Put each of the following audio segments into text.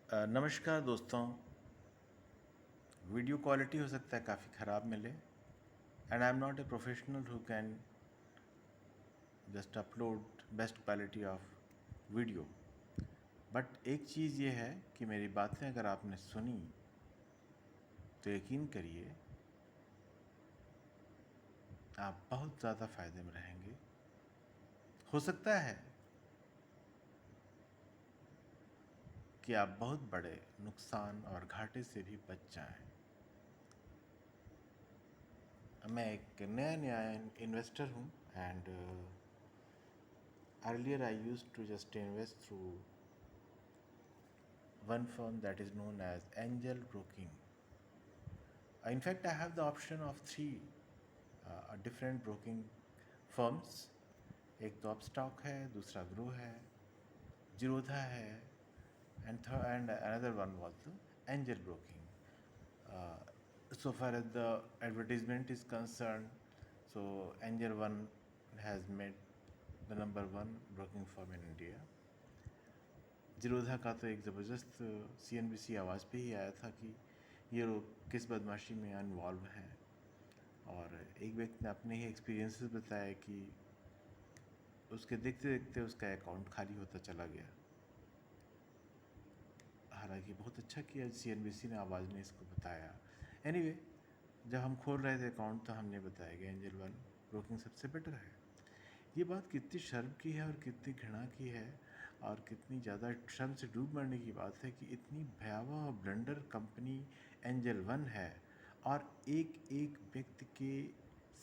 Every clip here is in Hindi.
नमस्कार दोस्तों। वीडियो क्वालिटी हो सकता है काफ़ी ख़राब मिले, and I am not a professional who can just upload best quality of video. But एक चीज़ ये है कि मेरी बातें अगर आपने सुनी तो यकीन करिए आप बहुत ज़्यादा फ़ायदे में रहेंगे। हो सकता है कि आप बहुत बड़े नुकसान और घाटे से भी बच जाएं। मैं एक नया इन्वेस्टर हूँ, and earlier I used to just invest through one firm that is known as Angel Broking. In fact, I have the option of three different broking firms. एक तो अपस्टॉक है, दूसरा ग्रो है, जीरोधा है, and another one was the Angel Broking. So far as the advertisement is concerned, so Angel One has made the number one broking firm in India. Zerodha का तो एक ज़बरदस्त CNBC आवाज़ पे ही आया था कि ये लोग किस बदमाशी में इन्वॉल्व हैं, और एक व्यक्ति ने अपने ही एक्सपीरियंसेस बताया कि उसके देखते देखते उसका अकाउंट खाली होता चला गया। हालांकि बहुत अच्छा किया CNBC ने आवाज़ में इसको बताया। एनीवे, जब हम खोल रहे थे अकाउंट तो हमने बताया कि एंजल वन ब्रोकिंग सबसे बेटर है। ये बात कितनी शर्म की है और कितनी घृणा की है और कितनी ज़्यादा शर्म से डूब मरने की बात है कि इतनी भयावह और ब्लंडर कंपनी एंजल वन है और एक एक व्यक्ति के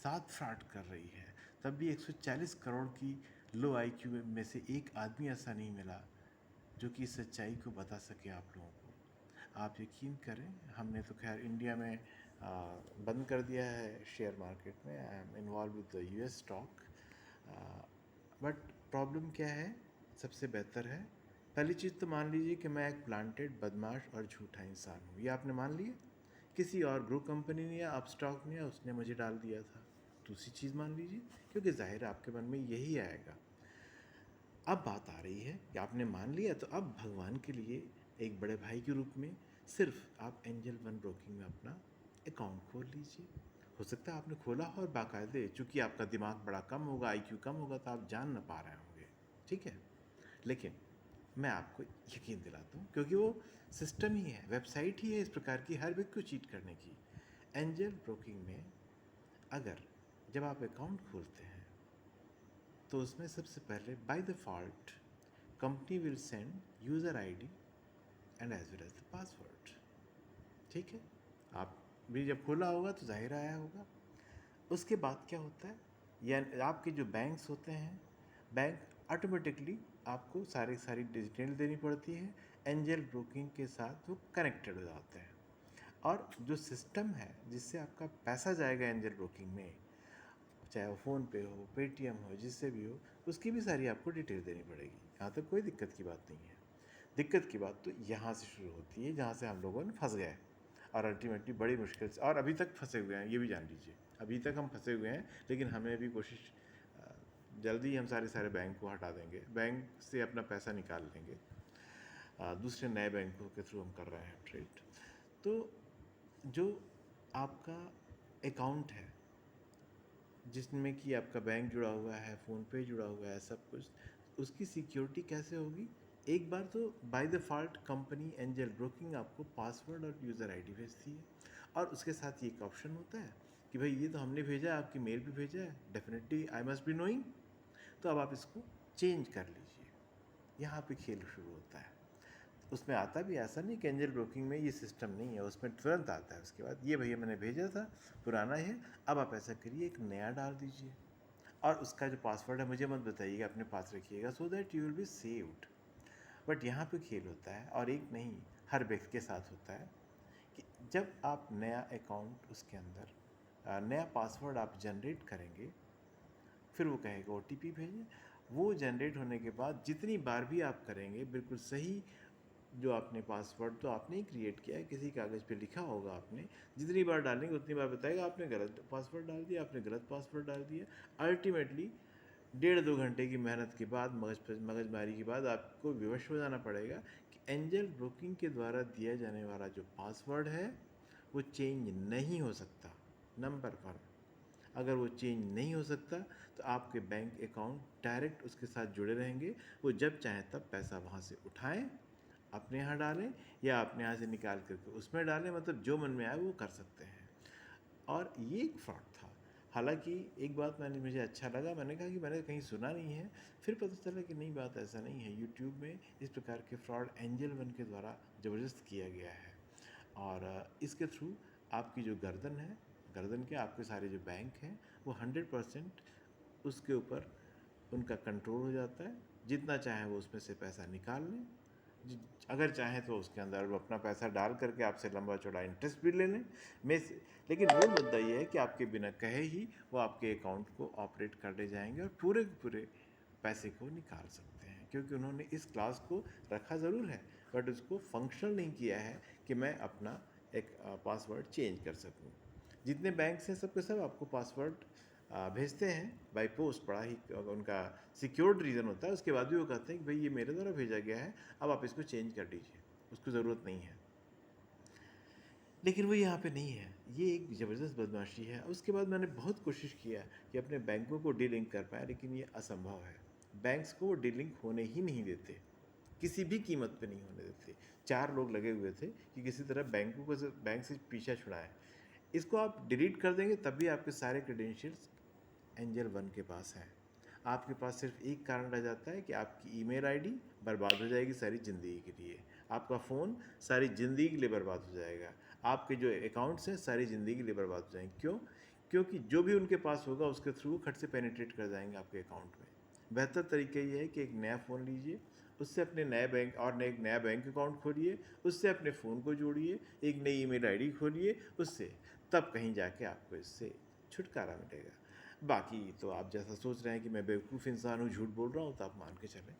साथ फ्रॉड कर रही है, तब भी 140 करोड़ की लो IQ में से एक आदमी ऐसा नहीं मिला जो कि इस सच्चाई को बता सके आप लोगों को। आप यकीन करें, हमने तो खैर इंडिया में बंद कर दिया है शेयर मार्केट में। I am involve with the US stock. But problem क्या है, सबसे बेहतर है, पहली चीज़ तो मान लीजिए कि मैं एक प्लांटेड बदमाश और झूठा इंसान हूँ। ये आपने मान लिया, किसी और ग्रुप कंपनी ने या अपस्टॉक ने या उसने मुझे डाल दिया था। दूसरी चीज़ मान लीजिए, क्योंकि जाहिर है आपके मन में यही आएगा। अब बात आ रही है कि आपने मान लिया, तो अब भगवान के लिए एक बड़े भाई के रूप में सिर्फ आप एंजल वन ब्रोकिंग में अपना अकाउंट खोल लीजिए। हो सकता है आपने खोला हो और बाकायदे, चूँकि आपका दिमाग बड़ा कम होगा, IQ कम होगा, तो आप जान ना पा रहे होंगे, ठीक है। लेकिन मैं आपको यकीन दिलाता हूँ, क्योंकि वो सिस्टम ही है, वेबसाइट ही है इस प्रकार की हर व्यक्ति को चीट करने की। एंजल ब्रोकिंग में अगर जब आप अकाउंट खोलते हैं तो उसमें सबसे पहले by default company will send user ID and as well as the password, ठीक है। आप भी जब खोला होगा तो जाहिर आया होगा। उसके बाद क्या होता है, या आपके जो बैंक्स होते हैं, बैंक ऑटोमेटिकली आपको सारी डिटेल देनी पड़ती है। एंजल ब्रोकिंग के साथ वो कनेक्टेड हो जाते हैं, और जो सिस्टम है जिससे आपका पैसा जाएगा एंजल ब्रोकिंग में, चाहे वो फ़ोनपे हो, पेटीएम हो, जिससे भी हो, उसकी भी सारी आपको डिटेल देनी पड़ेगी। यहाँ तक कोई दिक्कत की बात नहीं है। दिक्कत की बात तो यहाँ से शुरू होती है जहाँ से हम लोगों ने फंस गए, और अल्टीमेटली बड़ी मुश्किल से, और अभी तक फंसे हुए हैं, ये भी जान लीजिए। अभी तक हम फंसे हुए हैं, लेकिन हमें भी कोशिश, जल्दी ही हम सारे बैंक को हटा देंगे, बैंक से अपना पैसा निकाल लेंगे। दूसरे नए बैंकों के थ्रू हम कर रहे हैं ट्रेड। तो जो आपका अकाउंट है जिसमें कि आपका बैंक जुड़ा हुआ है, फ़ोनपे जुड़ा हुआ है, सब कुछ, उसकी सिक्योरिटी कैसे होगी? एक बार तो bye default company angel broking आपको पासवर्ड और यूज़र ID भेजती है, और उसके साथ ये एक ऑप्शन होता है कि भाई ये तो हमने भेजा है, आपकी मेल पे भेजा है, definitely I must be knowing, तो अब आप इसको चेंज कर लीजिए। यहाँ पे खेल शुरू होता है। उसमें आता भी, ऐसा नहीं कि एंजल ब्रोकिंग में ये सिस्टम नहीं है, उसमें तुरंत आता है उसके बाद, ये भैया मैंने भेजा था, पुराना है, अब आप ऐसा करिए एक नया डाल दीजिए, और उसका जो पासवर्ड है मुझे मत बताइएगा, अपने पास रखिएगा, so that you will be saved. But यहाँ पे खेल होता है, और एक नहीं, हर व्यक्ति के साथ होता है कि जब आप नया अकाउंट उसके अंदर नया पासवर्ड आप जनरेट करेंगे, फिर वो कहेगा OTP भेजें। वो जनरेट होने के बाद जितनी बार भी आप करेंगे, बिल्कुल सही, जो आपने पासवर्ड तो आपने ही क्रिएट किया है, किसी कागज़ पे लिखा होगा आपने, जितनी बार डालेंगे उतनी बार बताएगा आपने गलत पासवर्ड डाल दिया, आपने गलत पासवर्ड डाल दिया। अल्टीमेटली डेढ़ 2 घंटे की मेहनत के बाद मगजमारी के बाद आपको विवश हो जाना पड़ेगा कि एंजल ब्रोकिंग के द्वारा दिया जाने वाला जो पासवर्ड है वो चेंज नहीं हो सकता। नंबर 1, अगर वो चेंज नहीं हो सकता तो आपके बैंक अकाउंट डायरेक्ट उसके साथ जुड़े रहेंगे। वो जब चाहें तब पैसा वहाँ से उठाएं, अपने यहाँ डालें या अपने यहाँ से निकाल करके उसमें डालें, मतलब जो मन में आए वो कर सकते हैं। और ये एक फ्रॉड था। हालांकि एक बात मुझे अच्छा लगा, मैंने कहा कि मैंने कहीं सुना नहीं है, फिर पता चला कि नहीं, बात ऐसा नहीं है। यूट्यूब में इस प्रकार के फ्रॉड एंजल वन के द्वारा ज़बरदस्त किया गया है। और इसके थ्रू आपकी जो गर्दन है, गर्दन के आपके सारे जो बैंक हैं वो 100% उसके ऊपर उनका कंट्रोल हो जाता है। जितना चाहें वो उसमें से पैसा निकाल लें, अगर चाहें तो उसके अंदर वो अपना पैसा डाल करके आपसे लंबा चौड़ा इंटरेस्ट भी ले लें में से। लेकिन वो मुद्दा ये है कि आपके बिना कहे ही वो आपके अकाउंट को ऑपरेट कर ले जाएंगे और पूरे के पूरे पैसे को निकाल सकते हैं, क्योंकि उन्होंने इस क्लास को रखा ज़रूर है बट उसको फंक्शनल नहीं किया है कि मैं अपना एक पासवर्ड चेंज कर सकूं। जितने बैंक्स हैं सबके सब आपको पासवर्ड भेजते हैं बाय पोस्ट, बड़ा ही उनका सिक्योर्ड रीज़न होता है। उसके बाद भी वो कहते हैं कि भाई ये मेरे द्वारा भेजा गया है, अब आप इसको चेंज कर दीजिए, उसको ज़रूरत नहीं है। लेकिन वो यहाँ पे नहीं है, ये एक ज़बरदस्त बदमाशी है। उसके बाद मैंने बहुत कोशिश किया कि अपने बैंकों को डीलिंक कर पाए, लेकिन ये असंभव है। बैंक्स को वो डीलिंक होने ही नहीं देते, किसी भी कीमत पे नहीं होने देते। 4 लोग लगे हुए थे कि किसी तरह बैंकों को बैंक से पीछा छुड़ाएं। इसको आप डिलीट कर देंगे तब भी आपके सारे क्रेडेंशियल्स एंजल वन के पास है। आपके पास सिर्फ एक कारण रह जाता है कि आपकी ईमेल आईडी बर्बाद हो जाएगी सारी ज़िंदगी के लिए, आपका फ़ोन सारी ज़िंदगी के लिए बर्बाद हो जाएगा, आपके जो अकाउंट्स हैं सारी ज़िंदगी के लिए बर्बाद हो जाएंगे। क्यों? क्योंकि जो भी उनके पास होगा उसके थ्रू खट से पेनिट्रेट कर जाएंगे आपके अकाउंट में। बेहतर तरीका ये है कि एक नया फ़ोन लीजिए, उससे अपने नए बैंक और एक नया बैंक अकाउंट खोलिए, उससे अपने फ़ोन को जोड़िए, एक नई ईमेल आईडी खोलिए उससे, तब कहीं जाके आपको इससे छुटकारा मिलेगा। बाकी तो आप जैसा सोच रहे हैं कि मैं बेवकूफ़ इंसान हूँ, झूठ बोल रहा हूँ, तो आप मान के चलें।